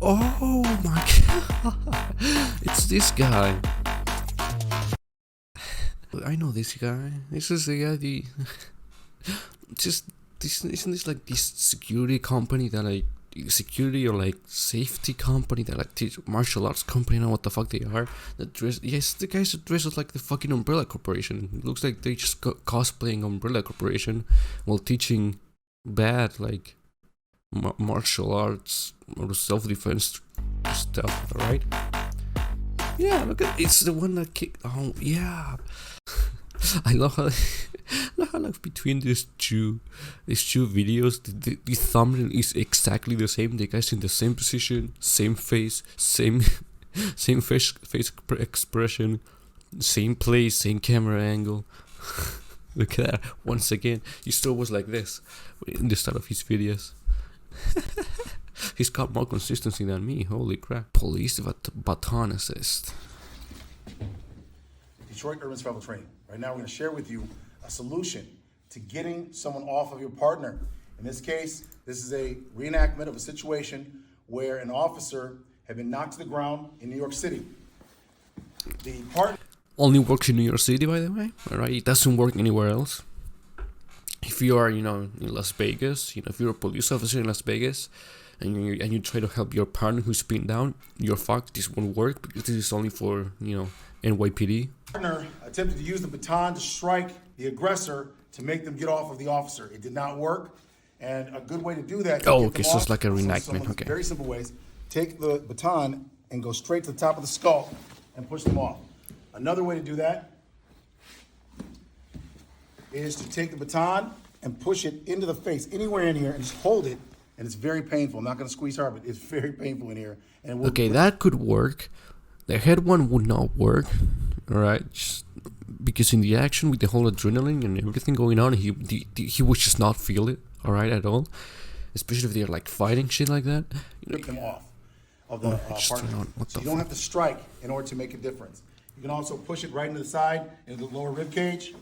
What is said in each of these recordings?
Oh my god. It's this guy. I know this guy. This is the guy. Isn't this like this security company that like security or like safety company that like teach martial arts company? I don't know what the fuck they are. That dress. Yes, the guys that dress like the fucking Umbrella Corporation. It looks like they just cosplaying Umbrella Corporation while teaching bad like martial arts or self-defense stuff, right? Yeah, look at it's the one that kicked. Oh yeah, I love how like between these two videos, the thumbnail is exactly the same. The guy's in the same position, same face, same face expression, same place, same camera angle. Look at that. Once again, he still was like this in the start of his videos. He's got more consistency than me. Holy crap. Police baton assist. Detroit Urban Survival Training. Right now we're going to share with you a solution to getting someone off of your partner. In this case, this is a reenactment of a situation where an officer had been knocked to the ground in New York City. The partner only works in New York City, by the way. Alright, it doesn't work anywhere else. If you are, in Las Vegas, if you're a police officer in Las Vegas, and you try to help your partner who's pinned down, you're fucked. This won't work because this is only for, NYPD. Partner attempted to use the baton to strike the aggressor to make them get off of the officer. It did not work, and a good way to do that. Oh, okay, so it's like a reenactment. Okay. Very simple ways. Take the baton and go straight to the top of the skull and push them off. Another way to do that is to take the baton and push it into the face, anywhere in here, and just hold it. And it's very painful. I'm not going to squeeze hard, but it's very painful in here. And okay, that could work. The head one would not work, alright? Just because in the action with the whole adrenaline and everything going on, he would just not feel it, alright, at all. Especially if they're like fighting shit like that. Take them off of the partner. So you don't have to strike in order to make a difference. You can also push it right into the side, into the lower rib cage.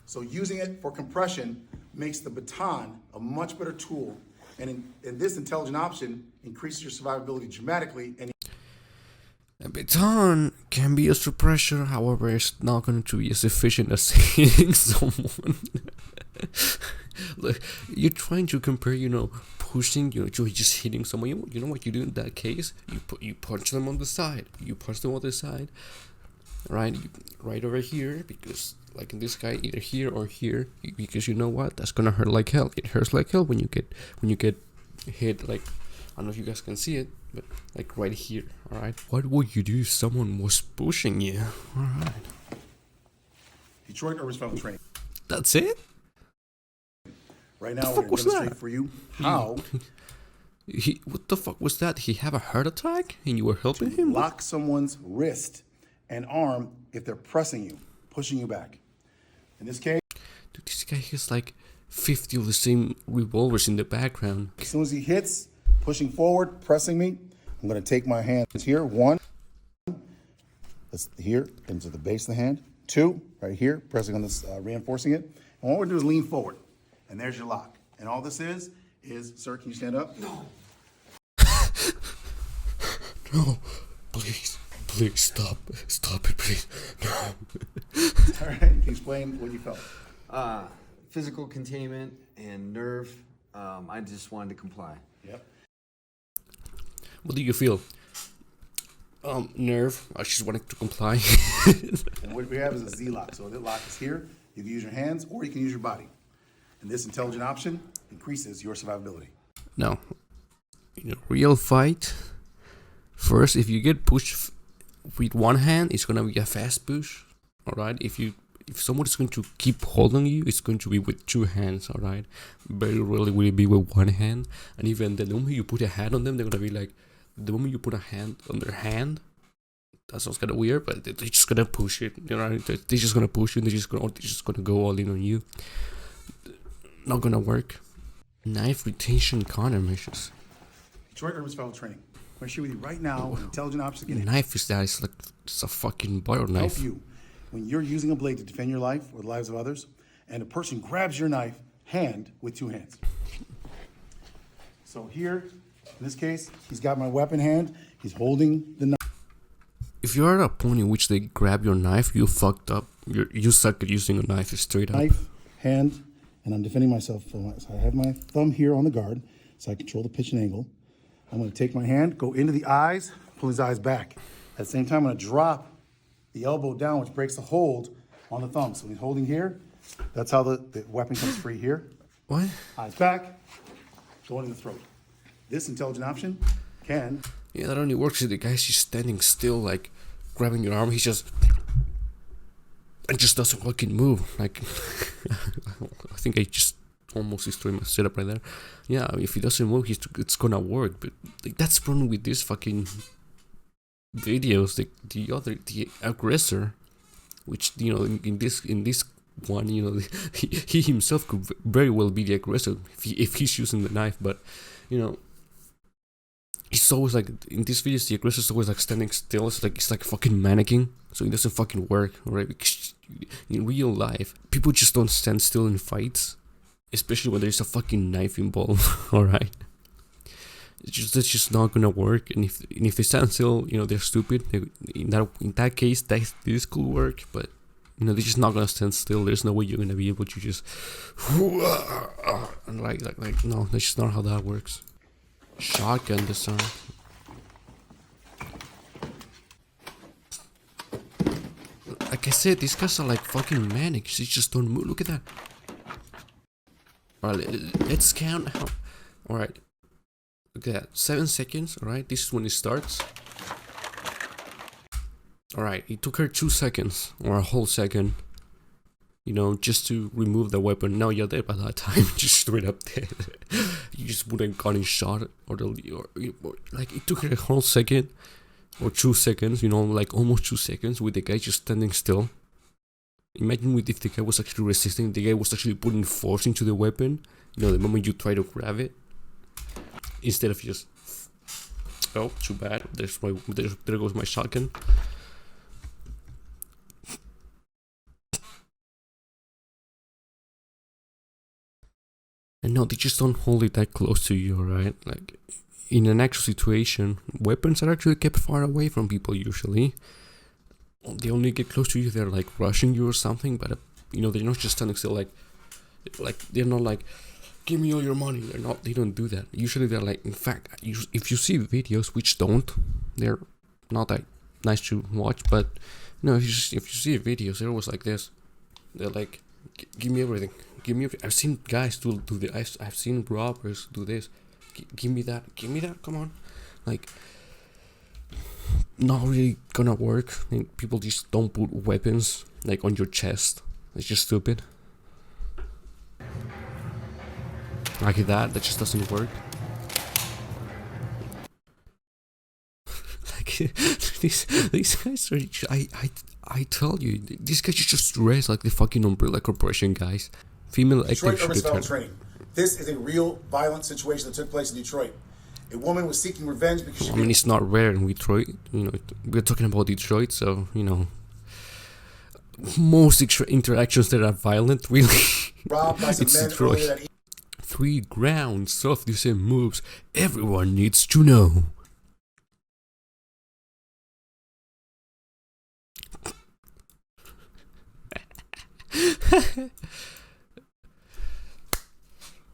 So using it for compression makes the baton a much better tool. And in this intelligent option increases your survivability dramatically. And a baton can be used for pressure, however, it's not going to be as efficient as hitting someone. Look, you're trying to compare, pushing, just hitting someone. You know what you do in that case? You punch them on the side. Right over here, because like in this guy, either here or here, because you know what? That's gonna hurt like hell. It hurts like hell when you get hit. Like, I don't know if you guys can see it, but like right here. All right. What would you do if someone was pushing you? All right. Detroit Urban Survival Training. That's it. Right now, we're going to demonstrate for you how. What the fuck was that? He have a heart attack, and you were helping him? Lock someone's wrist and arm if they're pressing you, pushing you back. In this case, dude, this guy has like 50 of the same revolvers in the background. As soon as he hits, pushing forward, pressing me, I'm going to take my hands here. One, that's here into the base of the hand. Two, right here, pressing on this, reinforcing it. And what we're going to do is lean forward. And there's your lock. And all this is, sir, can you stand up? No. No, please. Please stop it, please. No. All right, can you explain what you felt? Physical containment and nerve. I just wanted to comply. Yep. What do you feel? Nerve. I just wanted to comply. And what we have is a Z lock. So the lock is here. You can use your hands or you can use your body. And this intelligent option increases your survivability. Now, in a real fight, first, if you get pushed with one hand, it's gonna be a fast push. All right. If someone is going to keep holding you, it's going to be with two hands. All right. Very rarely will it be with one hand. And even the moment you put a hand on them, they're gonna be like, the moment you put a hand on their hand, that sounds kind of weird, but they're just gonna push it. They're just gonna push you. They're just gonna go all in on you. Not gonna work. Knife retention countermeasures. Detroit Urban Survival Training. I'm going to share with you right now an intelligent option to knife is that? It's like it's a fucking butter knife. Help you when you're using a blade to defend your life or the lives of others, and a person grabs your knife hand with two hands. So here In this case, he's got my weapon hand. He's holding the knife. If you're at a point in which they grab your knife, you fucked up. You suck at using a knife straight up. Knife, hand, and I'm defending myself. So I have my thumb here on the guard, so I control the pitch and angle. I'm going to take my hand, go into the eyes, pull his eyes back. At the same time, I'm going to drop the elbow down, which breaks the hold on the thumb. So he's holding here. That's how the weapon comes free here. What? Eyes back, going in the throat. This intelligent option can... Yeah, that only works if the guy's just standing still, like, grabbing your arm. He's just... and just doesn't fucking move. Like, I think I just almost destroyed my setup right there. Yeah, if he doesn't move, it's gonna work. But like, that's the problem with these fucking videos. The aggressor, which, you know, in this one, you know, he himself could very well be the aggressor if he's using the knife. But, you know, it's always like, in these videos, the aggressor's always like standing still. It's like a fucking mannequin, so it doesn't fucking work, right? Because in real life, people just don't stand still in fights, especially when there's a fucking knife involved. All right, that's just not gonna work. And if they stand still, you know, they're stupid. In that case, this could work, but you know, they're just not gonna stand still. There's no way you're gonna be able to just and like no, that's just not how that works. Shotgun disarm. Like I said, these guys are like fucking manic. They just don't move. Look at that. Alright, let's count how. Alright. Look at that. 7 seconds. Alright, this is when it starts. Alright, it took her 2 seconds. Or a whole second. You know, just to remove the weapon. Now you're dead by that time. Just straight up dead. You just wouldn't gotten shot, or like it took her a whole second or 2 seconds. You know, like almost 2 seconds with the guy just standing still. Imagine if the guy was actually resisting. The guy was actually putting force into the weapon. You know, the moment you try to grab it, instead of just, oh, too bad. There goes my shotgun. And no, they just don't hold it that close to you, right? Like, in an actual situation, weapons are actually kept far away from people usually. They only get close to you if they're like rushing you or something, but you know, they're not just standing still, like they're not like, give me all your money. They don't do that. Usually they're like, in fact, if you see videos, which they're not that nice to watch, but no, if you see videos, they're always like this. They're like, give me everything. Give me. I've seen guys do this. I've seen robbers do this. Give me that. Give me that. Come on, like, not really gonna work. I mean, people just don't put weapons like on your chest. It's just stupid. Like that just doesn't work. Like these guys are. I tell you, these guys just dress like the fucking Umbrella Corporation guys. Female Detroit actors should urban training. This is a real violent situation that took place in Detroit. A woman was seeking revenge because she... I mean, it's not rare in Detroit. You know, we're talking about Detroit, so, you know, most interactions that are violent, really, it's Detroit. 3 ground self-defense moves everyone needs to know.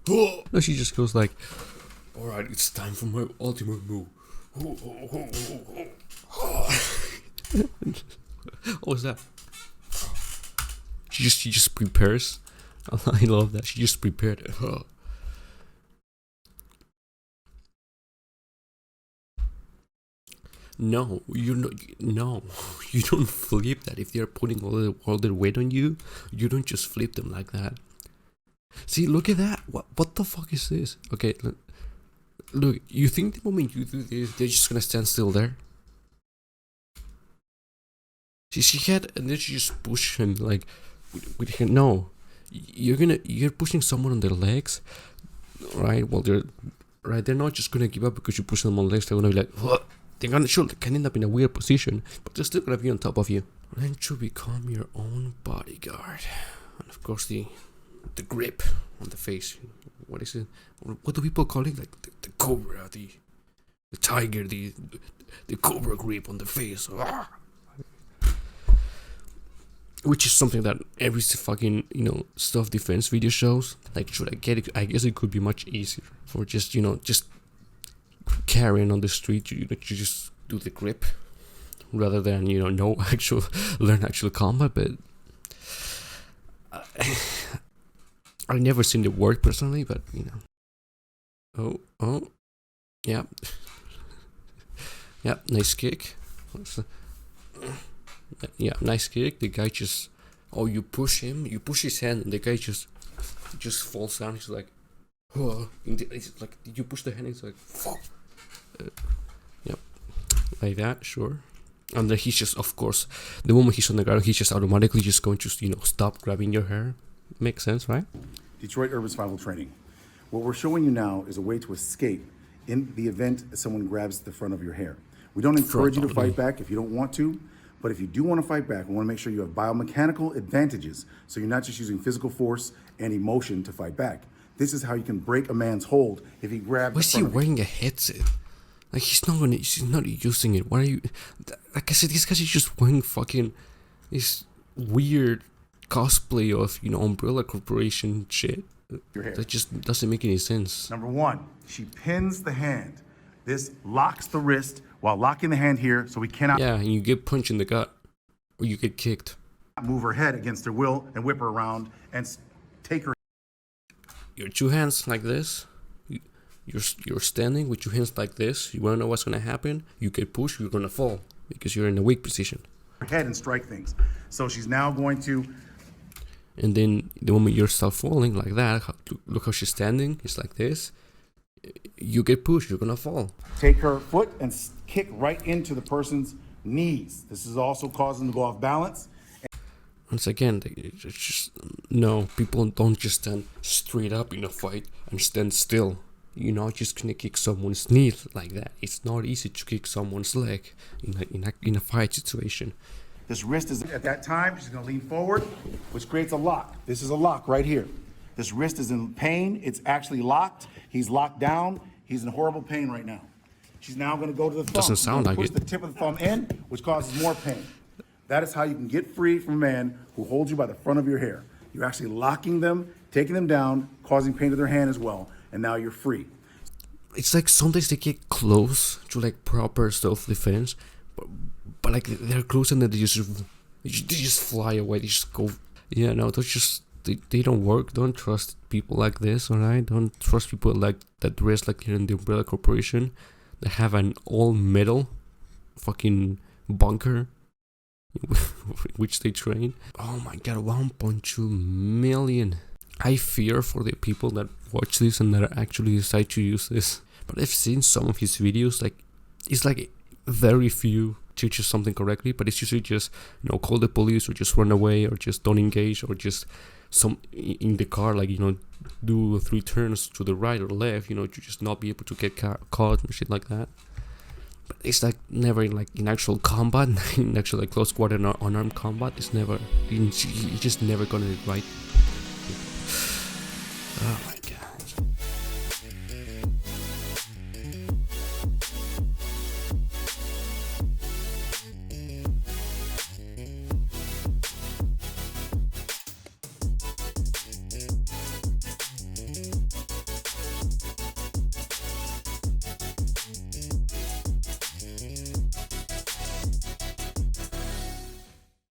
No, she just goes like, alright, it's time for my ultimate move. What was that? She just prepares. I love that. She just prepared. No, you don't flip that. If they're putting all their weight on you, you don't just flip them like that. See, look at that. What the fuck is this? Okay, look. You think the moment you do this, they're just gonna stand still there? See, she had, and then she just pushed him like with her. No, you're pushing someone on their legs, right? Well, they're not just gonna give up because you push them on legs. They're gonna be like, what? They can end up in a weird position, but they're still gonna be on top of you. Learn to become your own bodyguard, and of course the grip. on the face. What is it? What do people call it? Like the cobra, the tiger, the cobra grip on the face. Which is something that every fucking, self-defense video shows. Like, should I get it? I guess it could be much easier for just, just carrying on the street. You just do the grip rather than, learn actual combat. But I've never seen it work personally, but, Oh, yeah. Yeah, nice kick. Yeah, nice kick. The guy just, you push him, you push his hand, and the guy just falls down. He's like, it's like, you push the hand, it's like, fuck. Yep, like that, sure. And then he's just, of course, the moment he's on the ground, he's just automatically just going to, stop grabbing your hair. Makes sense, right? Detroit Urban Survival Training. What we're showing you now is a way to escape in the event someone grabs the front of your hair. We don't encourage you to fight back if you don't want to, but if you do want to fight back, we want to make sure you have biomechanical advantages, so you're not just using physical force and emotion to fight back. This is how you can break a man's hold if he grabs. Why is he wearing a headset? Like, he's not using it. Why are you? Like I said, these guys are just wearing fucking this weird cosplay of Umbrella Corporation shit. Your hair. That just doesn't make any sense. Number one, she pins the hand. This locks the wrist while locking the hand here, so we cannot. Yeah, and you get punched in the gut, or you get kicked. Move her head against her will and whip her around and take her. Your two hands like this. You're standing with your hands like this. You wanna know what's gonna happen? You get pushed, you're gonna fall because you're in a weak position. Her head and strike things. So she's now going to. And then the moment you start falling like that, look how she's standing. It's like this. You get pushed, you're gonna fall. Take her foot and kick right into the person's knees. This is also causing them to go off balance. Once again, no, people don't just stand straight up in a fight and stand still. You're not just gonna kick someone's knee like that. It's not easy to kick someone's leg in a fight situation. This wrist is, at that time, she's gonna lean forward, which creates a lock. This is a lock right here. This wrist is in pain. It's actually locked. He's locked down. He's in horrible pain right now. She's now gonna go to the thumb. Doesn't sound like push it. the tip of the thumb in, which causes more pain. That is how you can get free from a man who holds you by the front of your hair. You're actually locking them, taking them down, causing pain to their hand as well, and now you're free. It's like sometimes they get close to like proper self-defense, but like they're close and then they just fly away. They just go. Yeah, no, they don't work. Don't trust people like this, alright? Don't trust people like that dress like here in the Umbrella Corporation. They have an all-metal fucking bunker which they train. Oh my god, 1.2 million. I fear for the people that watch this and that actually decide to use this. But I've seen some of his videos, like, it's like very few teaches something correctly, but it's usually just, call the police or just run away or just don't engage or just some in the car, like, do 3 turns to the right or left, to just not be able to get caught and shit like that. But it's like never in actual combat, in actual like close quarter unarmed combat. It's never, you just never gonna get right. Oh my